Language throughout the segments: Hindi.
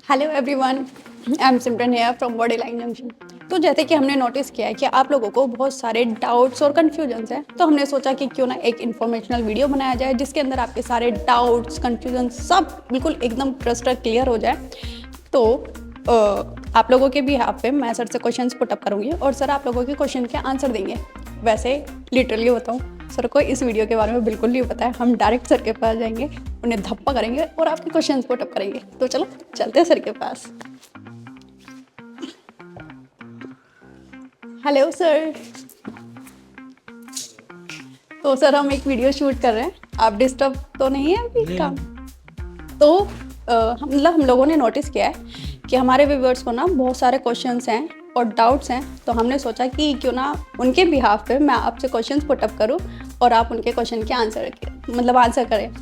Hello everyone, I am Simran here from body line junction. तो जैसे कि हमने नोटिस किया है कि आप लोगों को बहुत सारे डाउट्स और कन्फ्यूजन्स हैं, तो हमने सोचा कि क्यों ना एक इन्फॉर्मेशनल वीडियो बनाया जाए जिसके अंदर आपके सारे डाउट्स कन्फ्यूजन सब बिल्कुल एकदम क्रिस्टल क्लियर हो जाए। तो आप लोगों के भी यहाँ पे मैं सर से क्वेश्चंस पुटअप करूँगी और सर आप लोगों के क्वेश्चन के आंसर देंगे। वैसे लिटरली बताऊँ, सर को इस वीडियो के बारे में बिल्कुल नहीं पता है। हम डायरेक्ट सर के पास जाएंगे, उन्हें धप्पा करेंगे और आपके क्वेश्चंस पुटअप करेंगे। तो चलो चलते हैं सर के पास। Hello sir. तो सर हम एक वीडियो शूट कर रहे हैं, आप डिस्टर्ब तो नहीं है अभी काम? तो हम लोगों ने नोटिस किया है कि हमारे व्यूवर्स को ना बहुत सारे क्वेश्चंस हैं और डाउट्स हैं, तो हमने सोचा कि क्यों ना उनके बिहाफ पे मैं आपसे क्वेश्चंस पुटअप करूं और आप उनके क्वेश्चन के आंसर करें।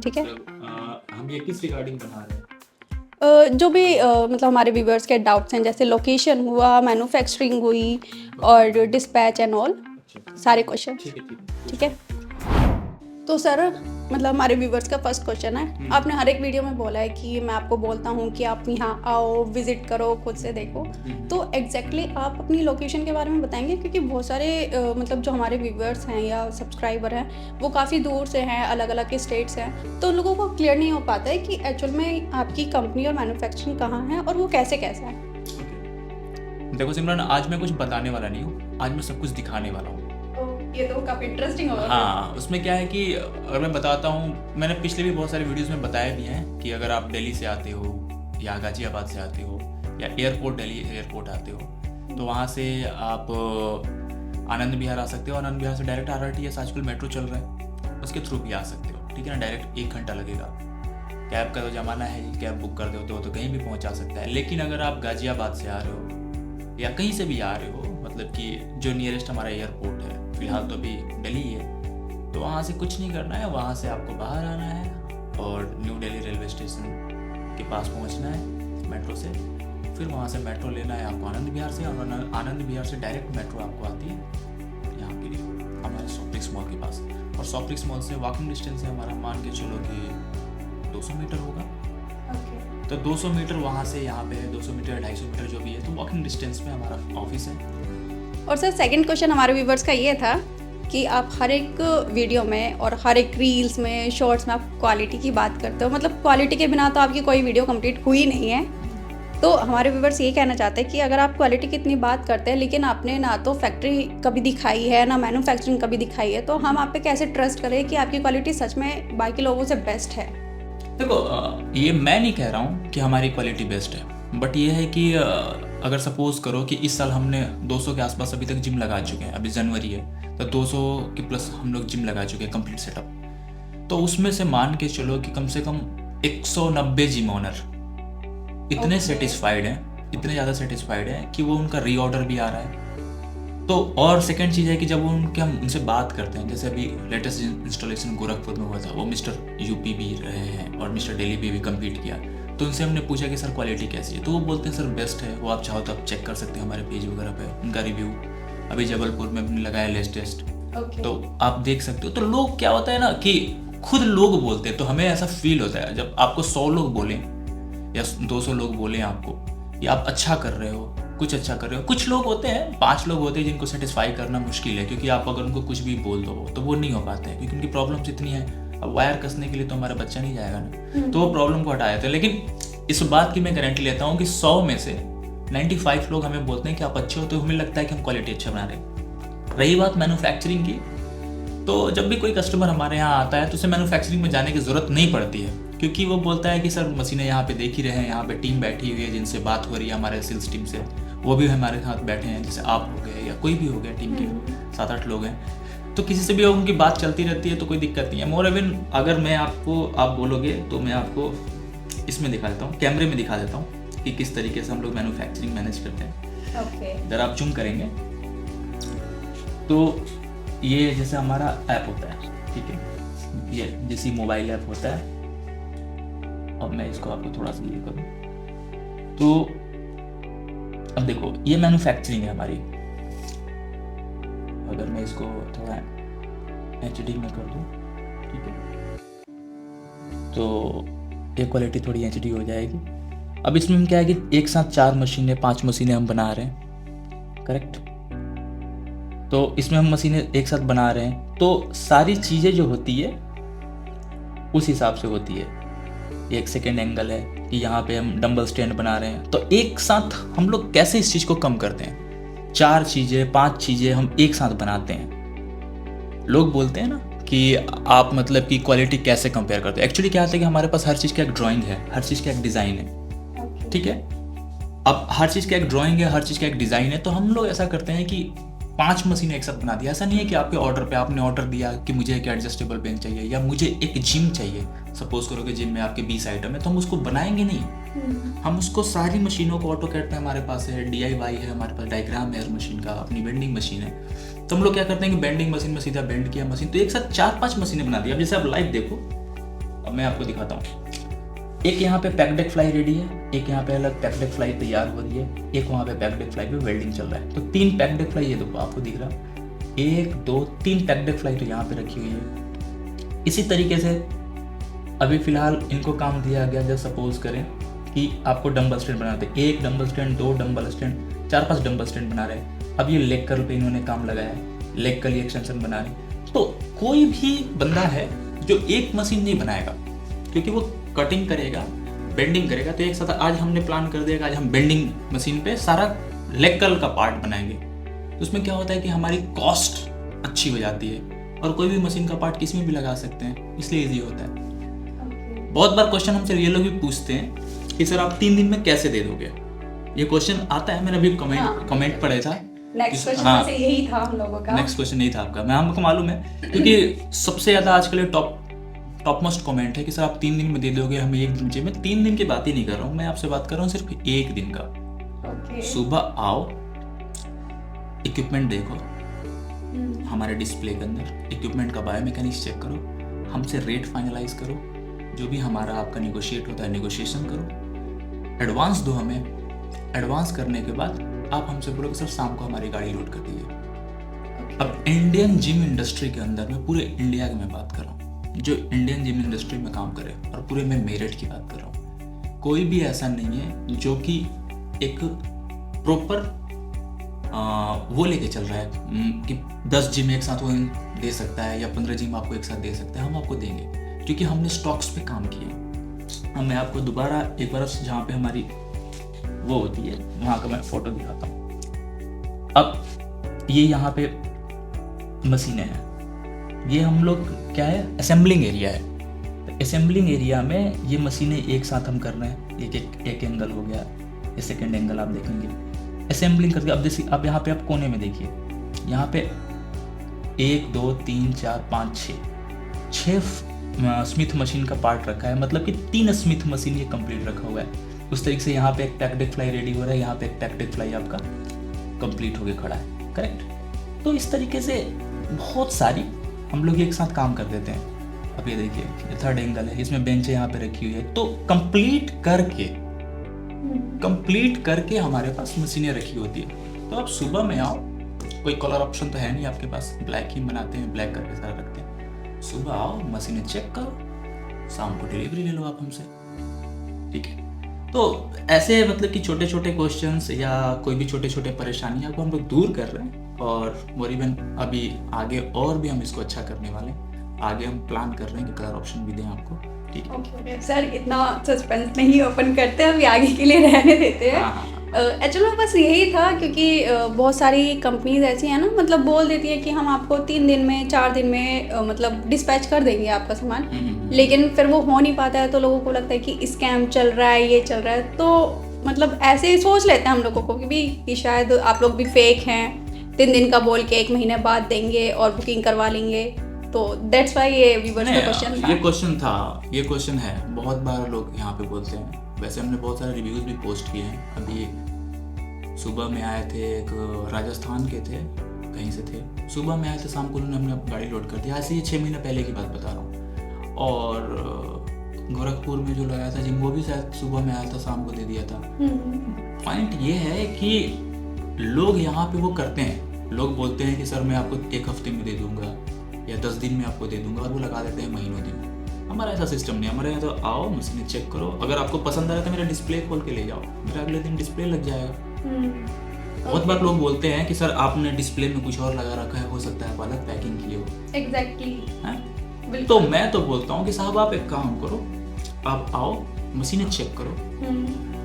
ठीक है। हम ये किस रिगार्डिंग बना रहे हैं? जो भी मतलब हमारे व्यूवर्स के डाउट्स हैं, जैसे लोकेशन हुआ, मैन्युफैक्चरिंग हुई और डिस्पैच एंड ऑल सारे क्वेश्चन। ठीक है। तो सर मतलब हमारे व्यूवर्स का फर्स्ट क्वेश्चन है, आपने हर एक वीडियो में बोला है कि मैं आपको बोलता हूँ कि आप यहाँ आओ, विजिट करो, खुद से देखो। तो एग्जैक्टली आप अपनी लोकेशन के बारे में बताएंगे, क्योंकि बहुत सारे मतलब जो हमारे व्यूवर्स हैं या सब्सक्राइबर हैं वो काफ़ी दूर से हैं, अलग अलग के स्टेट्स हैं, तो उन लोगों को क्लियर नहीं हो पाता है कि एक्चुअल में आपकी कंपनी और मैन्युफैक्चरिंग कहाँ है और वो कैसे कैसा है। देखो सिमरन, आज मैं कुछ बताने वाला नहीं हूँ, आज मैं सब कुछ दिखाने वाला हूँ। ये तो काफ़ी इंटरेस्टिंग होगा। हाँ, उसमें क्या है कि अगर मैं बताता हूँ, मैंने पिछले भी बहुत सारे वीडियोस में बताया भी हैं कि अगर आप दिल्ली से आते हो या गाजियाबाद से आते हो या दिल्ली एयरपोर्ट आते हो, तो वहाँ से आप आनंद विहार आ सकते हो। आनंद विहार से डायरेक्ट RRTS आजकल मेट्रो चल रहा है, उसके थ्रू भी आ सकते हो। ठीक है ना, डायरेक्ट 1 घंटा लगेगा। कैब का तो ज़माना है, कैब बुक कर दो तो कहीं भी पहुँचा सकता है। लेकिन अगर आप गाजियाबाद से आ रहे हो या कहीं से भी आ रहे हो, मतलब कि जो नियरेस्ट हमारा एयरपोर्ट है, फिलहाल तो अभी दिल्ली है, तो वहाँ से कुछ नहीं करना है। वहाँ से आपको बाहर आना है और न्यू दिल्ली रेलवे स्टेशन के पास पहुँचना है मेट्रो से। फिर वहाँ से मेट्रो लेना है आपको आनंद विहार से, और आनंद विहार से डायरेक्ट मेट्रो आपको आती है यहाँ के लिए हमारे सॉफ्टिक्स मॉल के पास। और सॉफ्टिक्स मॉल से वॉकिंग डिस्टेंस है हमारा, मान के चलो कि 200 मीटर होगा। तो 200 मीटर वहाँ से यहाँ पे है, 200 मीटर 250 मीटर जो भी है, तो वॉकिंग डिस्टेंस में हमारा ऑफिस है। और सर सेकंड क्वेश्चन हमारे व्यूवर्स का ये था कि आप हर एक वीडियो में और हर एक रील्स में, शॉर्ट्स में आप क्वालिटी की बात करते हो, मतलब क्वालिटी के बिना तो आपकी कोई वीडियो कंप्लीट हुई नहीं है। तो हमारे व्यूवर्स ये कहना चाहते हैं कि अगर आप क्वालिटी की इतनी बात करते हैं लेकिन आपने ना तो फैक्ट्री कभी दिखाई है ना मैन्युफैक्चरिंग कभी दिखाई है, तो हम आप पे कैसे ट्रस्ट करें कि आपकी क्वालिटी सच में बाकी लोगों से बेस्ट है। देखो, ये मैं नहीं कह रहा हूँ कि हमारी क्वालिटी बेस्ट है, बट ये है कि अगर सपोज करो कि इस साल हमने 200 के आसपास अभी तक जिम लगा चुके हैं, अभी जनवरी है तो 200 के प्लस हम लोग जिम लगा चुके हैं, कंप्लीट सेटअप। तो उसमें से मान के चलो कि कम से कम 190 जिम ओनर इतने सेटिस्फाइड हैं, इतने ज़्यादा सेटिस्फाइड हैं कि वो उनका रीऑर्डर भी आ रहा है। तो और सेकंड चीज़ है कि जब हम उनसे बात करते हैं, जैसे अभी लेटेस्ट इंस्टॉलेशन गोरखपुर में हुआ था, वो मिस्टर यूपी भी रहे हैं और मिस्टर दिल्ली भी कंप्लीट किया, तो उनसे हमने पूछा कि सर क्वालिटी कैसी है, तो वो बोलते हैं सर बेस्ट है, वो आप चाहो तो आप चेक कर सकते हैं हमारे पेज वगैरह पे उनका रिव्यू। अभी जबलपुर में हमने लगाया लेटेस्ट, तो आप देख सकते हो। तो लोग क्या होता है ना कि खुद लोग बोलते हैं, तो हमें ऐसा फील होता है जब आपको 100 लोग बोलें या 200 लोग बोलें आपको कि आप अच्छा कर रहे हो, कुछ अच्छा कर रहे हो। कुछ लोग होते हैं, 5 लोग होते हैं जिनको सेटिस्फाई करना मुश्किल है, क्योंकि आप अगर उनको कुछ भी बोल दो तो वो नहीं हो पाते हैं, क्योंकि उनकी प्रॉब्लम्स इतनी है। अब वायर कसने के लिए तो हमारा बच्चा नहीं जाएगा ना, तो वो प्रॉब्लम को हटा देते हैं। लेकिन इस बात की मैं गारंटी लेता हूँ कि 100 में से 95 लोग हमें बोलते हैं कि आप अच्छे हो, तो हमें लगता है कि हम क्वालिटी अच्छा बना रहे हैं। रही बात मैन्युफैक्चरिंग की, तो जब भी कोई कस्टमर हमारे यहाँ आता है तो उसे मैन्युफैक्चरिंग में जाने की ज़रूरत नहीं पड़ती है, क्योंकि वो बोलता है कि सर मशीनें यहाँ पे देख ही रहे हैं, यहाँ पे टीम बैठी हुई है जिनसे बात हो रही है हमारे सेल्स टीम से, वो भी हमारे साथ बैठे हैं, जैसे आप हो गए या कोई भी हो गया, टीम के 7-8 लोग हैं, तो किसी से भी उनकी बात चलती रहती है, तो कोई दिक्कत नहीं है। मोर इवन अगर मैं आप बोलोगे तो मैं आपको इसमें दिखा देता हूँ, कैमरे में दिखा देता हूँ कि किस तरीके से हम लोग मैन्युफैक्चरिंग मैनेज करते हैं। जरा आप जूम करेंगे तो ये जैसे हमारा ऐप होता है, ठीक है, ये जैसे मोबाइल ऐप होता है। अब मैं इसको आपको थोड़ा सा ये करूँ तो अब देखो, ये मैन्युफैक्चरिंग है हमारी। अगर मैं इसको थोड़ा HD में कर दूँ, ठीक है, तो ये क्वालिटी थोड़ी HD हो जाएगी। अब इसमें हम क्या है कि एक साथ 4 मशीनें 5 मशीनें हम बना रहे हैं, करेक्ट। तो इसमें हम मशीनें एक साथ बना रहे हैं, तो सारी चीज़ें जो होती है उस हिसाब से होती है। एक सेकेंड एंगल है कि यहाँ पे हम डंबल स्टैंड बना रहे हैं, तो एक साथ हम लोग कैसे इस चीज़ को कम करते हैं, 4 चीज़ें 5 चीज़ें हम एक साथ बनाते हैं। लोग बोलते हैं ना कि आप मतलब कि क्वालिटी कैसे कंपेयर करते हो। एक्चुअली क्या होता है कि हमारे पास हर चीज़ का एक ड्राइंग है, हर चीज़ का एक डिज़ाइन है, ठीक है। अब हर चीज़ का एक ड्राइंग है, हर चीज़ का एक डिज़ाइन है, तो हम लोग ऐसा करते हैं कि 5 मशीनें एक साथ बना दिया। ऐसा नहीं है कि आपके ऑर्डर पे आपने ऑर्डर दिया कि मुझे एक एडजस्टेबल बेंच चाहिए या मुझे एक जिम चाहिए। सपोज करो कि जिम में आपके 20 आइटम है, तो हम उसको बनाएंगे नहीं, हम उसको सारी मशीनों को ऑटोकैड पे हमारे पास है, DIY है, हमारे पास डायग्राम है हर मशीन का, अपनी बेंडिंग मशीन है। तो हम लोग क्या करते हैं कि बेंडिंग मशीन में सीधा बेंड किया मशीन, तो एक साथ 4-5 मशीनें बना दी। अब जैसे आप लाइव देखो, अब मैं आपको दिखाता हूँ। एक यहाँ पे पैकडेक फ्लाई रेडी है, एक यहाँ पे अलग पैकडेक फ्लाई तैयार हो रही है, एक वहाँ पे पैकडेक फ्लाई पे वेल्डिंग चल रहा है। तो 3 पैकडेक फ्लाई ये देखो आपको दिख रहा, 1 2 3 पैकडेक फ्लाई तो यहाँ पे रखी हुई है। इसी तरीके से अभी फिलहाल इनको काम दिया गया, जब सपोज करें कि आपको डंबल स्टैंड बनाते, 1 dumbbell stand 2 dumbbell stand 4-5 dumbbell stand बना रहे हैं। अब ये लेग कर्ल पे इन्होंने काम लगाया है, लेग कर्ल एक्सटेंशन बना रहे। तो कोई भी बंदा है जो एक मशीन नहीं बनाएगा, क्योंकि वो कटिंग करेगा, बेंडिंग करेगा। तो एक साथ आज हमने प्लान कर दिया कि आज हम बेंडिंग मशीन पे सारा लेग कर्ल का पार्ट बनाएंगे। तो उसमें क्या होता है कि हमारी कॉस्ट अच्छी हो जाती है, और कोई भी मशीन का पार्ट किसी में भी लगा सकते हैं, इसलिए इजी होता है। बहुत बार क्वेश्चन हमसे ये लोग भी पूछते हैं कि सर आप 3 दिन में कैसे दे दोगे। ये क्वेश्चन आता है, मैंने अभी कमेंट पढ़ा था। नेक्स्ट क्वेश्चन से यही था हम लोगों का। नेक्स्ट क्वेश्चन नहीं था आपका, मैं हमको मालूम है, क्योंकि सबसे ज़्यादा आजकल टॉप मोस्ट कमेंट है कि सर आप 3 दिन में दे दोगे, हमें 1 दिन चाहिए। मैं 3 दिन की बात ही नहीं कर रहा हूँ, मैं आपसे बात कर रहा हूँ सिर्फ 1 दिन का। सुबह आओ, इक्विपमेंट देखो हमारे डिस्प्ले के अंदर, इक्विपमेंट का बायोमैकेनिक्स चेक करो, हमसे रेट फाइनलाइज करो, जो भी हमारा आपका नेगोशिएट होता है नेगोशिएशन करो, एडवांस दो हमें। एडवांस करने के बाद आप हमसे बोलो कि सर शाम को हमारी गाड़ी लोड कर दीजिए। अब इंडियन जिम इंडस्ट्री के अंदर, मैं पूरे इंडिया की मैं बात कर रहा हूँ, जो इंडियन जिम इंडस्ट्री में काम करे, और पूरे मैं मेरठ की बात कर रहा हूँ, कोई भी ऐसा नहीं है जो कि एक प्रॉपर वो लेके चल रहा है कि 10 जिम एक साथ वो दे सकता है या 15 जिम आपको एक साथ दे सकता है। हम आपको देंगे, क्योंकि हमने स्टॉक्स पे काम किए। अब मैं आपको दोबारा एक बार जहाँ पे हमारी वो होती है वहाँ का मैं फोटो दिखाता हूँ। अब ये यहाँ पे मशीनें हैं, ये हम लोग क्या है, असेंबलिंग एरिया है। तो असेंबलिंग एरिया में ये मशीनें एक साथ हम कर रहे हैं। एक एंगल हो गया, ये सेकेंड एंगल आप देखेंगे असेंबलिंग करके। अब जैसे आप यहाँ पे आप कोने में देखिए, यहाँ पे 1 2 3 4 5 6 स्मिथ मशीन का पार्ट रखा है, मतलब कि 3 स्मिथ मशीन ये कंप्लीट रखा हुआ है। उस तरीके से यहाँ पे एक पैकडेक फ्लाई रेडी हो रहा है, यहाँ पे एक पैकडेक फ्लाई आपका कंप्लीट होके खड़ा है, करेक्ट। तो इस तरीके से बहुत सारी हम लोग एक साथ काम कर देते हैं। अब ये देखिए, ये थर्ड एंगल है, इसमें बेंच यहाँ पे रखी हुई है। तो कंप्लीट करके हमारे पास मशीनें रखी होती है। तो आप सुबह में आओ, कोई कलर ऑप्शन तो है नहीं आपके पास, ब्लैक ही बनाते हैं, ब्लैक करके सारा रखते हैं। सुबह आओ, मशीनें चेक करो, शाम को डिलीवरी ले लो आप हमसे, ठीक है। तो ऐसे मतलब कि छोटे छोटे क्वेश्चंस या कोई भी छोटे छोटे परेशानियां को हम लोग दूर कर रहे हैं, और मोरिबन अभी आगे और भी हम इसको अच्छा करने वाले हैं। आगे हम प्लान कर रहे हैं कि कलर ऑप्शन भी दें आपको, ठीक है। ओके सर, इतना सस्पेंस नहीं ओपन करते, अभी आगे के लिए रहने देते हैं। एक्चुअली में बस यही था, क्योंकि बहुत सारी कंपनीज ऐसी हैं ना, मतलब बोल देती है कि हम आपको 3 दिन में 4 दिन में मतलब डिस्पैच कर देंगे आपका सामान, लेकिन फिर वो हो नहीं पाता है। तो लोगों को लगता है कि स्कैम चल रहा है, ये चल रहा है। तो मतलब ऐसे ही सोच लेते हैं हम लोगों को कि शायद आप लोग भी फेक हैं, 3 दिन का बोल के 1 महीने बाद देंगे और बुकिंग करवा लेंगे। तो दैट्स वाई ये व्यूअर्स का क्वेश्चन था। ये क्वेश्चन है, बहुत बार लोग यहाँ पे बोलते हैं। वैसे हमने बहुत सारे रिव्यूज भी पोस्ट किए हैं। अभी सुबह में आए थे, एक राजस्थान के थे, कहीं से थे, सुबह में आए थे, शाम को उन्होंने हमने गाड़ी लोड कर दिया। ऐसे ही 6 महीने पहले की बात बता रहा हूँ। और गोरखपुर में जो लगाया था जिम, वो भी शायद सुबह में आया था, शाम को दे दिया था। पॉइंट ये है कि लोग यहाँ पे वो करते हैं, लोग बोलते हैं कि सर मैं आपको 1 हफ्ते में दे दूंगा या 10 दिन में आपको दे दूंगा, और वो लगा देते हैं महीनों दिन। हमारा ऐसा सिस्टम नहीं, हमारे यहाँ तो आओ मशीन चेक करो, अगर आपको पसंद आया तो मेरा डिस्प्ले खोल के ले जाओ, मेरा अगले दिन डिस्प्ले लग जाएगा। बहुत बार लोग बोलते हैं कि सर आपने डिस्प्ले में कुछ और लगा रखा है, हो सकता है आप अलग पैकिंग किए हो। एग्जैक्टली। तो मैं तो बोलता हूँ कि साहब आप एक काम करो, आप आओ मशीनें चेक करो,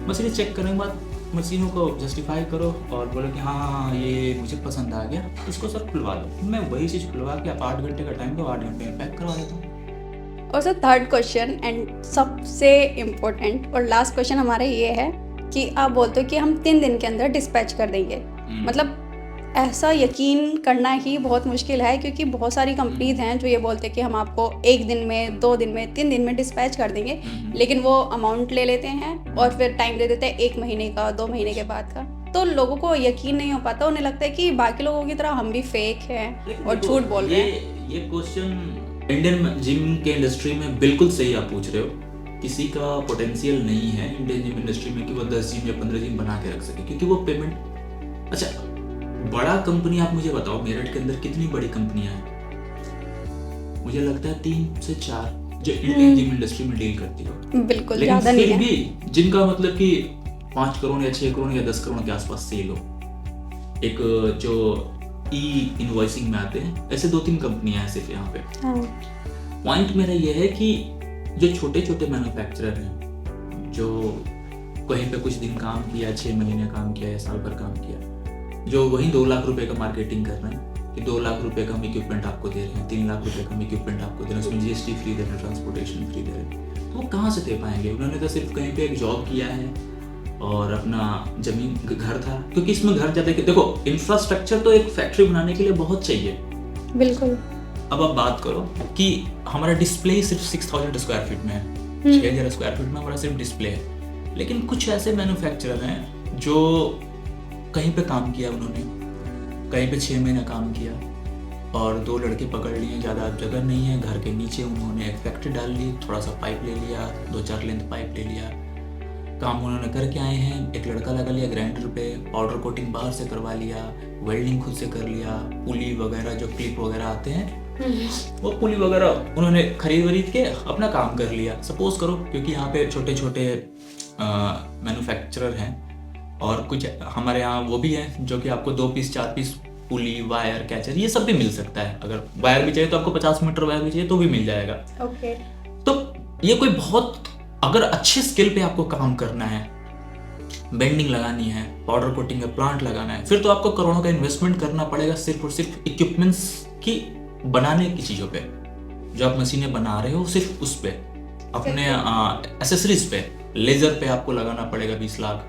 मशीनें चेक करने के बाद मशीनों को जस्टिफाई करो और बोलो कि हाँ ये मुझे पसंद आ गया, इसको सर खुलवा दो। मैं वही चीज़ खुलवा के आप 8 घंटे का टाइम दो, 8 घंटे में पैक करवा देता हूँ। और सर थर्ड क्वेश्चन एंड सबसे इम्पोर्टेंट और लास्ट क्वेश्चन हमारा ये है कि आप बोलते हो कि हम 3 दिन के अंदर डिस्पैच कर देंगे। मतलब ऐसा यकीन करना ही बहुत मुश्किल है, क्योंकि बहुत सारी कंपनीज हैं जो ये बोलते हैं कि हम आपको 1 दिन में, 2 दिन में, 3 दिन में डिस्पैच कर देंगे, लेकिन वो अमाउंट ले लेते हैं और फिर टाइम दे देते हैं 1 महीने का, 2 महीने के बाद का। तो लोगों को यकीन नहीं हो पाता, उन्हें लगता है कि बाकी लोगों की तरह हम भी फेक हैं और झूठ बोल रहे हैं। ये क्वेश्चन इंडियन जिम के इंडस्ट्री में बिल्कुल सही आप पूछ रहे हो। किसी का पोटेंशियल नहीं है इंडियन जिम इंडस्ट्री में कि वो 10 जिम या 15 जिम बना के रख सके, क्योंकि वो पेमेंट। अच्छा, बड़ा कंपनी आप मुझे बताओ मेरठ के अंदर कितनी बड़ी कंपनियां हैं? मुझे लगता है 3 से 4 जो इंडियन जिम इंडस्ट्री में डील करती हो। बिल्कुल, लेकिन ज्यादा नहीं फिर है। भी जिनका मतलब कि 5 करोड़ या 6 करोड़ या 10 करोड़ के आसपास सेल हो, एक जो ई इनवॉइसिंग में आते हैं, ऐसे 2-3 कंपनियां हैं सिर्फ यहाँ पे। पॉइंट मेरा ये है कि जो छोटे छोटे मैन्युफैक्चरर हैं, जो कहीं पे कुछ दिन काम किया, 6 महीने काम किया या साल भर काम किया, जो वही 2 लाख रुपए का मार्केटिंग कर रहे हैं कि 2 लाख रुपए का हम इक्विपमेंट आपको दे रहे हैं, 3 लाख रुपए का हम इक्विपमेंट आपको दे रहे हैं, उसमें जीएसटी फ्री दे रहे हैं, ट्रांसपोर्टेशन फ्री दे रहे हैं, तो वो कहाँ से दे पाएंगे? उन्होंने तो सिर्फ कहीं पे एक जॉब किया है और अपना जमीन घर था, क्योंकि इसमें घर ज़्यादा, देखो इंफ्रास्ट्रक्चर तो एक फैक्ट्री बनाने के लिए बहुत चाहिए। बिल्कुल। अब आप बात करो कि हमारा डिस्प्ले सिर्फ 6000 स्क्वायर फीट में है, 6000 स्क्वायर फीट में हमारा सिर्फ डिस्प्ले है, लेकिन कुछ ऐसे मैन्युफैक्चरर हैं जो कहीं पे काम किया, उन्होंने कहीं पे 6 महीने काम किया और 2 लड़के पकड़ लिए, ज़्यादा जगह नहीं है, घर के नीचे उन्होंने एक फैक्ट्री डाल ली, थोड़ा सा पाइप ले लिया, 2-4 लेंथ पाइप ले लिया, काम उन्होंने करके आए हैं, एक लड़का लगा लिया ग्राइंडर पे, पाउडर कोटिंग बाहर से करवा लिया, वेल्डिंग खुद से कर लिया, पुली वगैरह जो क्लिप वगैरह आते हैं वो पुली वगैरह उन्होंने खरीद के अपना काम कर लिया। सपोज करो, क्योंकि यहाँ पे छोटे छोटे मैन्युफैक्चरर हैं और कुछ हमारे यहाँ वो भी हैं जो कि आपको 2 पीस 4 पीस पुली, वायर, कैचर, ये सब भी मिल सकता है। अगर वायर भी चाहिए तो आपको 50 मीटर वायर भी चाहिए तो भी मिल जाएगा। ओके। तो ये कोई बहुत, अगर अच्छे स्किल पे आपको काम करना है, बेंडिंग लगानी है, पाउडर कोटिंग का प्लांट लगाना है, फिर तो आपको करोड़ों का इन्वेस्टमेंट करना पड़ेगा सिर्फ और सिर्फ इक्विपमेंट्स की बनाने की चीज़ों पे, जो आप मशीनें बना रहे हो सिर्फ उस पे, अपने एसेसरीज पे, लेजर पे आपको लगाना पड़ेगा 20 लाख,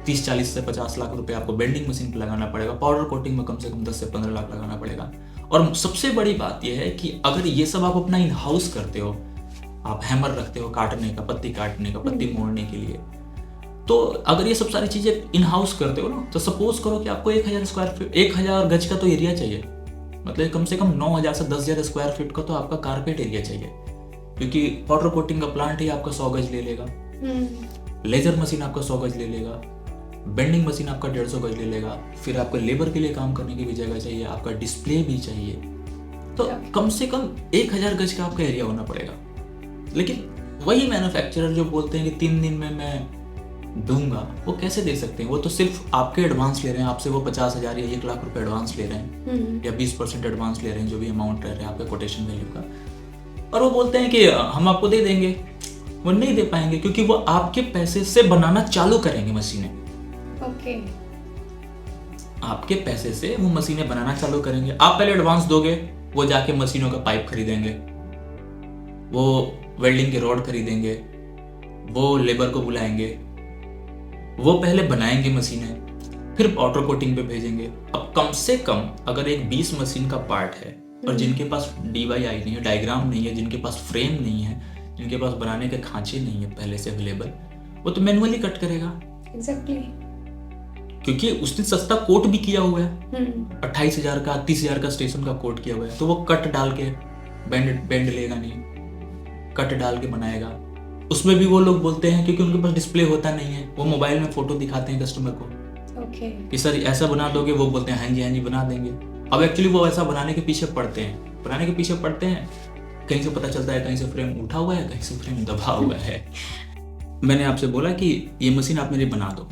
30-40 से 50 लाख रुपए आपको बेंडिंग मशीन पे लगाना पड़ेगा, पाउडर कोटिंग में कम से कम 10 से 15 लाख लगाना पड़ेगा। और सबसे बड़ी बात यह है कि अगर ये सब आप अपना इन हाउस करते हो, आप हैमर रखते हो काटने का, पत्ती काटने का, पत्ती मोड़ने के लिए, तो अगर ये सब सारी चीजें इन हाउस करते हो ना, तो सपोज करो कि आपको 1000 स्क्वायर फीट, 1000 गज का तो एरिया चाहिए, मतलब कम से कम 9000 से 10000 स्क्वायर फीट का तो आपका कारपेट एरिया चाहिए, क्योंकि पाउडर कोटिंग का प्लांट ही आपका 100 गज ले लेगा, लेजर मशीन आपका 100 गज ले लेगा, बेंडिंग मशीन आपका 150 गज ले लेगा, फिर आपको लेबर के लिए काम करने की भी जगह चाहिए, आपका डिस्प्ले भी चाहिए, तो कम से कम 1000 गज का आपका एरिया होना पड़ेगा। लेकिन वही मैन्युफैक्चरर जो बोलते हैं कि 3 दिन में मैं दूंगा, वो कैसे दे सकते हैं? वो तो सिर्फ आपके एडवांस ले रहे हैं, आपसे वो 50,000 या 1 लाख रुपए एडवांस ले रहे हैं, या 20% एडवांस ले रहे हैं, जो भी अमाउंट रह रहा है आपके कोटेशन वैल्यू का, और वो बोलते हैं कि हम आपको दे देंगे। वो नहीं दे पाएंगे, क्योंकि वो आपके पैसे से बनाना चालू करेंगे मशीनें। ओके। आपके पैसे से वो मशीनें बनाना चालू करेंगे। आप पहले एडवांस दोगे, वो जाके मशीनों का पाइप खरीदेंगे, वो वेल्डिंग के रॉड खरीदेंगे, वो लेबर को बुलाएंगे, वो पहले बनाएंगे मशीनें, फिर पाउडर कोटिंग पे भेजेंगे। अब कम से कम अगर एक 20 मशीन का पार्ट है और जिनके पास DIY नहीं है, डायग्राम नहीं है, जिनके पास फ्रेम नहीं है, जिनके पास बनाने के खांचे नहीं है पहले से अवेलेबल, वो तो मैनुअली कट करेगा। एग्जैक्टली। क्योंकि उसने सस्ता कोट भी किया हुआ है, 28,000 का, 30,000 का स्टेशन का कोट किया हुआ है, तो वो कट डाल के बेंड लेगा नहीं, कट डाल के बनाएगा। उसमें भी वो लोग बोलते हैं, क्योंकि उनके पास डिस्प्ले होता नहीं है, वो मोबाइल में फोटो दिखाते हैं कस्टमर को कि सर ऐसा बना दोगे, वो बोलते हैं हाँ जी बना देंगे। अब एक्चुअली वो ऐसा बनाने के पीछे पड़ते हैं कहीं से पता चलता है कहीं से फ्रेम उठा हुआ है, कहीं से फ्रेम दबा हुआ है। मैंने आपसे बोला कि ये मशीन आप मेरी बना दो,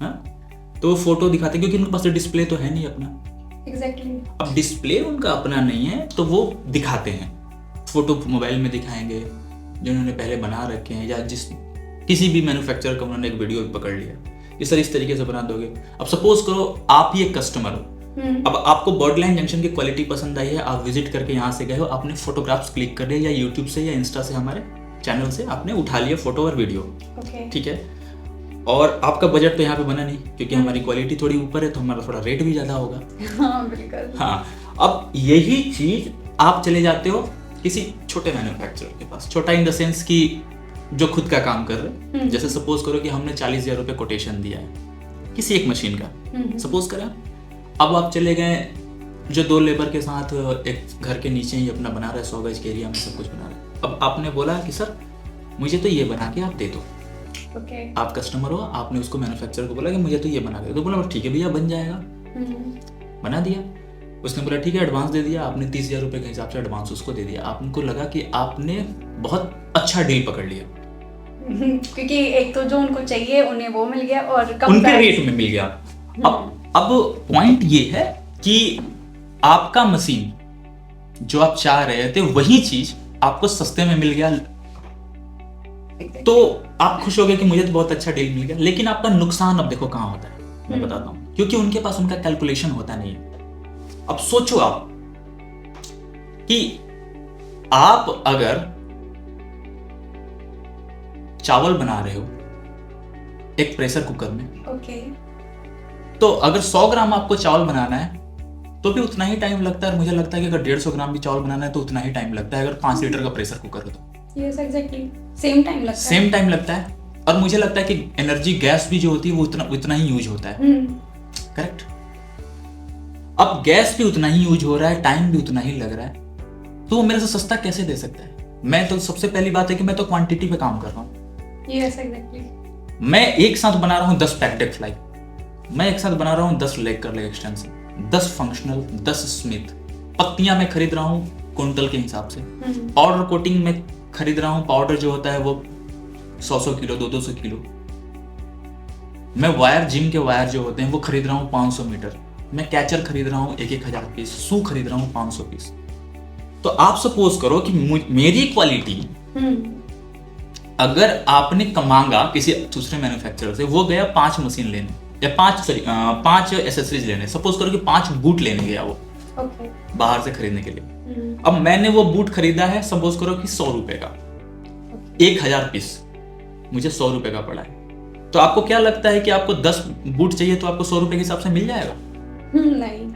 हाँ, तो वो फोटो दिखाते क्योंकि उनके पास डिस्प्ले तो है नहीं अपना। एग्जैक्टली। अब डिस्प्ले उनका अपना नहीं है तो वो दिखाते हैं, फोटो मोबाइल में दिखाएंगे जो उन्होंने पहले बना रखे हैं, या किसी भी मैन्युफैक्चरर का उन्होंने एक वीडियो पकड़ लिया कि सर इस तरीके से बना दोगे। अब सपोज करो आप ही एक कस्टमर हो, अब आपको बॉर्डरलाइन जंक्शन की क्वालिटी पसंद आई है, आप विजिट करके यहाँ से गए हो, आपने फोटोग्राफ्स क्लिक कर लिया, या यूट्यूब से या इंस्टा से हमारे चैनल से आपने उठा लिया फोटो और वीडियो, ठीक है, और आपका बजट तो यहाँ पे बना नहीं क्योंकि हमारी क्वालिटी थोड़ी ऊपर है तो हमारा थोड़ा रेट भी ज्यादा होगा। हाँ बिल्कुल। हाँ, अब यही चीज आप चले जाते हो किसी छोटे मैन्युफैक्चरर के पास, छोटा इन द सेंस कि जो खुद का काम कर रहे हैं। जैसे सपोज करो कि हमने 40,000 रुपये कोटेशन दिया है किसी एक मशीन का, सपोज करा, अब आप चले गए जो 2 लेबर के साथ एक घर के नीचे ही अपना बना रहा है, 100 गज के एरिया में सब कुछ बना रहा है। अब आपने बोला कि सर मुझे तो ये बना के आप दे दो। आप कस्टमर हो, आपने उसको मैन्युफैक्चरर को बोला कि मुझे तो ये बना के दे दो, बोला ठीक है भैया बन जाएगा, बना दिया। उसने बोला ठीक है एडवांस दे दिया, आपने 30,000 रुपये के हिसाब से एडवांस उसको दे दिया। आपको लगा कि आपने बहुत अच्छा डील पकड़ लिया क्योंकि एक तो जो उनको चाहिए उन्हें वो मिल गया और कम उनके रेट में मिल गया। अब पॉइंट ये है कि आपका मशीन जो आप चाह रहे थे वही चीज आपको सस्ते में मिल गया, तो आप खुश हो गए कि मुझे तो बहुत अच्छा डील मिल गया। लेकिन आपका नुकसान अब देखो कहां होता है, मैं बताता हूं, क्योंकि उनके पास उनका कैलकुलेशन होता नहीं है। अब सोचो आप कि आप अगर चावल बना रहे हो एक प्रेशर कुकर में, तो अगर 100 ग्राम आपको चावल बनाना है तो भी उतना ही टाइम लगता है। मुझे लगता है कि अगर 150 ग्राम भी चावल बनाना है तो उतना ही टाइम लगता है। अगर 5 लीटर का प्रेशर कुकर है तो यस एग्जैक्टली सेम टाइम लगता है। और मुझे लगता है कि एनर्जी गैस भी जो होती है वो उतना ही यूज होता है, करेक्ट। अब गैस भी उतना ही यूज हो रहा है, टाइम भी उतना ही लग रहा है, तो वो मेरे से सस्ता कैसे दे सकता है? मैं तो सबसे पहली बात है कि मैं तो क्वांटिटी पे काम कर रहा हूँ। Yes exactly. मैं एक साथ बना रहा हूँ 10 पैक्ड फ्लाई, मैं एक साथ बना रहा हूँ 10 लेग कर लेग एक्सटेंशन, 10 फंक्शनल, 10 स्मिथ। पत्तियां मैं खरीद रहा हूँ क्विंटल के हिसाब से। पाउडर कोटिंग में खरीद रहा हूँ, पाउडर जो होता है वो 100 किलो 200 किलो। मैं वायर, जिम के वायर जो होते हैं वो खरीद रहा हूँ 500 मीटर। मैं कैचर खरीद रहा हूँ 1,000 पीस, शू खरीद रहा हूँ 500 पीस। तो आप सपोज करो कि मेरी क्वालिटी अगर आपने मांगा किसी दूसरे मैन्युफैक्चरर से, वो गया 5 मशीन लेने या 5 एसेसरीज लेने, सपोज करो कि 5 बूट लेने गया वो बाहर से खरीदने के लिए। अब मैंने वो बूट खरीदा है सपोज करो कि 100 रुपए का, 1,000 पीस मुझे 100 रुपए का पड़ा है। तो आपको क्या लगता है कि आपको 10 बूट चाहिए तो आपको 100 रुपए के हिसाब से मिल जाएगा? नहीं,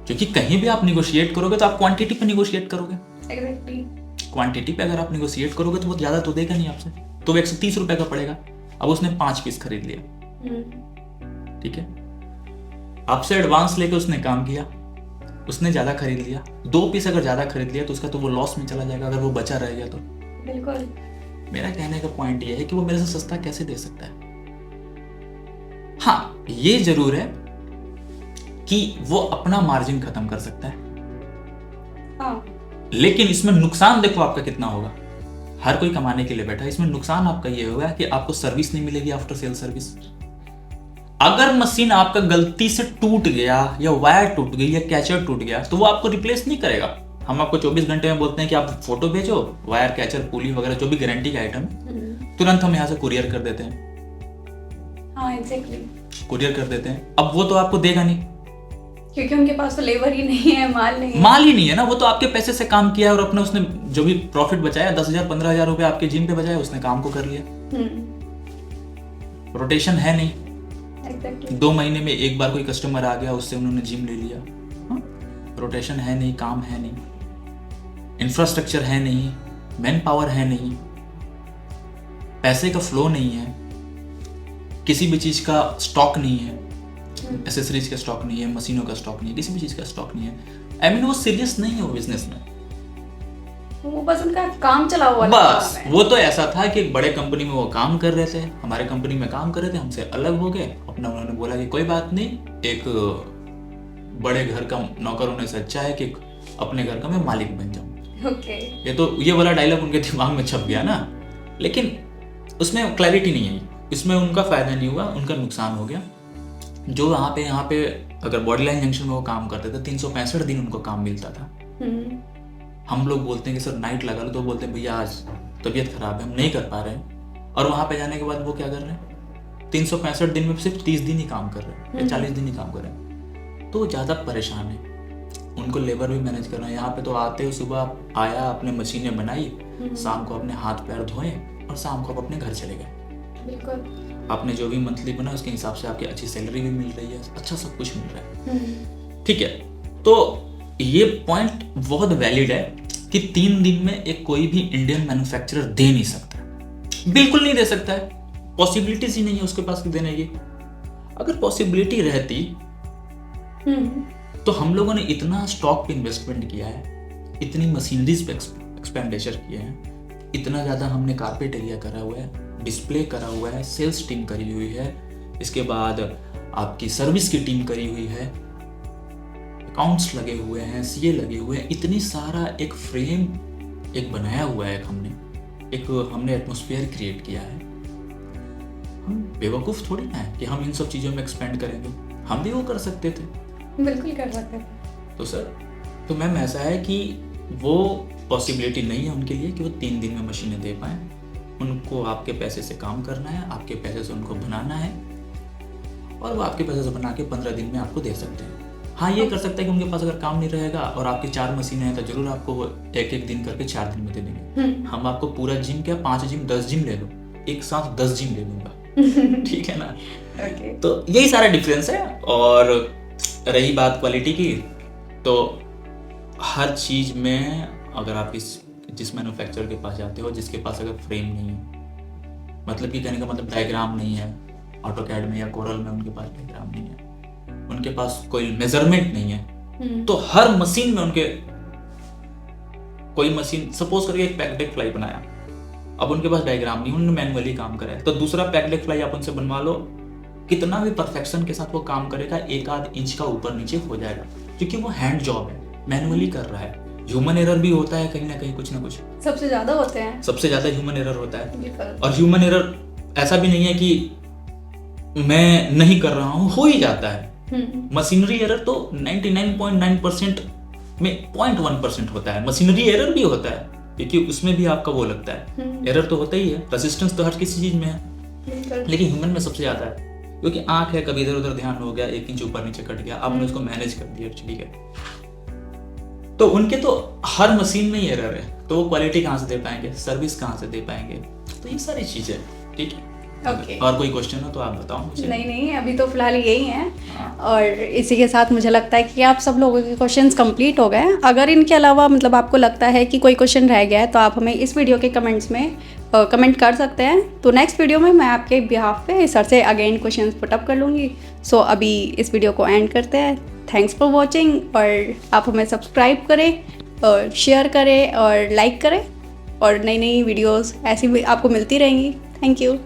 क्योंकि कहीं भी आप निगोशिएट करोगे तो आप क्वांटिटी पे निगोशिएट करोगे। एग्जैक्टली। क्वांटिटी पे अगर आप निगोशिएट करोगे तो वो ज्यादा तो देगा नहीं आपसे, तो वो 130 रुपए का पड़ेगा। अब उसने 5 पीस खरीद लिया, ठीक है, आपसे एडवांस लेके उसने काम किया, उसने ज्यादा खरीद लिया। 2 पीस अगर ज्यादा खरीद लिया तो उसका तो वो लॉस में चला जाएगा अगर वो बचा रह गया तो। बिल्कुल। मेरा कहने का पॉइंट ये है कि वो मेरे से सस्ता कैसे दे सकता है। हाँ, ये जरूर है कि वो अपना मार्जिन खत्म कर सकता है। हाँ। लेकिन इसमें नुकसान देखो आपका कितना होगा। हर कोई कमाने के लिए बैठा है, इसमें नुकसान आपका ये होगा कि आपको सर्विस नहीं मिलेगी, आफ्टर सेल सर्विस। अगर मशीन आपका गलती से टूट गया या वायर टूट गई या कैचर टूट गया तो वो आपको रिप्लेस नहीं करेगा। हम आपको 24 घंटे में बोलते हैं कि आप फोटो भेजो, वायर, कैचर, पुली वगैरह जो भी गारंटी का आइटम तुरंत हम यहाँ से कुरियर कर देते हैं। हाँ एग्जैक्टली। कुरियर कर देते हैं। अब वो तो आपको देगा नहीं क्योंकि उनके पास तो लेबर ही नहीं है, माल नहीं है। माल ही नहीं है ना, वो तो आपके पैसे से काम किया है और अपने उसने जो भी प्रॉफिट बचाया 10,000 15,000 रुपए आपके जिम पे बचाया, उसने काम को कर लिया। रोटेशन है नहीं। Exactly. 2 महीने में एक बार कोई कस्टमर आ गया, उससे उन्होंने जिम ले लिया। रोटेशन है नहीं, काम है नहीं, इंफ्रास्ट्रक्चर है नहीं, मैन पावर है नहीं, पैसे का फ्लो नहीं है, किसी भी चीज का स्टॉक नहीं है, एसेसरीज का स्टॉक नहीं है, मशीनों का स्टॉक नहीं है, किसी भी चीज का स्टॉक नहीं है। आई मीन वो सीरियस नहीं है वो बिजनेस में, वो बस उनका काम चला हुआ बस। वो तो ऐसा था कि एक बड़े कंपनी में वो काम कर रहे थे, हमारे कंपनी में काम कर रहे थे, हमसे अलग हो गए अपना। उन्होंने बोला कि कोई बात नहीं, एक बड़े घर का नौकर होने से अच्छा है कि अपने घर का मैं मालिक बन जाऊं। ओके। ये वाला डायलॉग उनके दिमाग में छप गया ना, लेकिन उसमें क्लैरिटी नहीं आई, इसमें उनका फायदा नहीं हुआ, उनका नुकसान हो गया। जो यहाँ पे अगर बॉडी लाइन जंक्शन में वो काम करते थे 365 दिन उनको काम मिलता था। हम लोग बोलते हैं कि सर नाइट लगा लो, तो बोलते हैं भैया आज तबीयत खराब है, हम नहीं कर पा रहे हैं। और वहां पे जाने के बाद वो क्या कर रहे हैं, 365 दिन में सिर्फ 30 दिन ही काम कर रहे हैं या 40 दिन ही काम कर रहे हैं, तो ज्यादा परेशान है। उनको लेबर भी मैनेज करना है। यहाँ पे तो आते हो, सुबह आया, अपने मशीनें बनाई, शाम को अपने हाथ पैर धोए और शाम को आप अपने घर चले गए। बिल्कुल। आपने जो भी मंथली बना उसके हिसाब से आपकी अच्छी सैलरी भी मिल रही है, अच्छा सब कुछ मिल रहा है। ठीक है, तो ये पॉइंट बहुत वैलिड है कि 3 दिन में एक कोई भी इंडियन मैन्युफैक्चरर दे नहीं सकता, बिल्कुल नहीं दे सकता है, पॉसिबिलिटीज ही नहीं है उसके पास देने की। अगर पॉसिबिलिटी रहती तो हम लोगों ने इतना स्टॉक पे इन्वेस्टमेंट किया है, इतनी मशीनरीज पे एक्सपेंडिचर किए हैं, इतना ज्यादा हमने कारपेट एरिया करा हुआ है, डिस्प्ले करा हुआ है, सेल्स टीम करी हुई है, इसके बाद आपकी सर्विस की टीम करी हुई है, अकाउंट्स लगे हुए हैं, सीए लगे हुए हैं, इतनी सारा एक फ्रेम एक बनाया हुआ है हमने एटमॉस्फेयर क्रिएट किया है। हम बेवकूफ थोड़ी ना है कि हम इन सब चीजों में एक्सपेंड करेंगे, हम भी वो कर सकते थे, बिल्कुल कर सकते थे। तो सर तो मैम ऐसा है कि वो पॉसिबिलिटी नहीं है उनके लिए कि वो 3 दिन में मशीनें दे पाए। उनको आपके पैसे से काम करना है, आपके पैसे से उनको बनाना है, और वो आपके पैसे से बना के 15 दिन में आपको दे सकते हैं। हाँ, ये कर सकता है कि उनके पास अगर काम नहीं रहेगा और आपकी 4 मशीनें हैं तो जरूर आपको वो एक दिन करके 4 दिन में दे देंगे। हम आपको पूरा जिम क्या 5 जिम 10 जिम ले लो, एक साथ 10 जिम ले लूंगा। ठीक है ना। Okay. तो यही सारा डिफरेंस है। और रही बात क्वालिटी की, तो हर चीज में अगर आप जिस मैन्युफैक्चरर के पास जाते हो, जिसके पास अगर फ्रेम नहीं है, मतलब कि कहने का मतलब डायग्राम नहीं है, ऑटोकैड में या कोरल में उनके पास डायग्राम नहीं है, उनके पास कोई मेजरमेंट नहीं है, तो हर मशीन में उनके कोई मशीन सपोज करके एक पैक्ड फ्लाई बनाया, अब उनके पास डायग्राम नहीं, उन्होंने मैनुअली काम करा है, तो दूसरा पैक्ड फ्लाई आप उनसे बनवा लो, कितना भी परफेक्शन के साथ वो काम करेगा, 1-8 इंच का ऊपर नीचे हो जाएगा, क्योंकि वो हैंड जॉब है, मैनुअली कर रहा है। ह्यूमन एरर भी होता है कहीं ना कहीं, कुछ ना कुछ, सबसे ज्यादा होते हैं, सबसे ज्यादा ह्यूमन एरर होता है। और ह्यूमन एरर ऐसा भी नहीं है कि मैं नहीं कर रहा हूँ, हो ही जाता है। मशीनरी एरर तो 99.9% में 0.1% होता है, मशीनरी एरर भी होता है, क्योंकि उसमें भी आपका वो लगता है, एरर तो होता ही है, रेजिस्टेंस तो हर किसी चीज में है, लेकिन ह्यूमन में सबसे ज्यादा है, क्योंकि आंख है, कभी इधर उधर ध्यान हो गया, 1 इंच ऊपर नीचे कट गया, आपने उसको मैनेज कर दिया, ठीक है। तो उनके तो हर मशीन में ही एरर है, तो वो क्वालिटी कहाँ से दे पाएंगे, सर्विस कहाँ से दे पाएंगे, तो ये सारी चीजें, ठीक है। Okay. और कोई क्वेश्चन हो तो आप बताओ मुझे। नहीं, अभी तो फिलहाल यही है। और इसी के साथ मुझे लगता है कि आप सब लोगों के क्वेश्चंस कंप्लीट हो गए। अगर इनके अलावा मतलब आपको लगता है कि कोई क्वेश्चन रह गया है तो आप हमें इस वीडियो के कमेंट्स में कमेंट कर सकते हैं। तो नेक्स्ट वीडियो में मैं आपके बिहाफ पे सर से अगेन क्वेश्चंस पुट अप कर लूँगी। सो अभी इस वीडियो को एंड करते हैं। थैंक्स फॉर वॉचिंग, और आप हमें सब्सक्राइब करें और शेयर करें और लाइक करें, और नई वीडियोज़ ऐसी भी आपको मिलती रहेंगी। Thank you.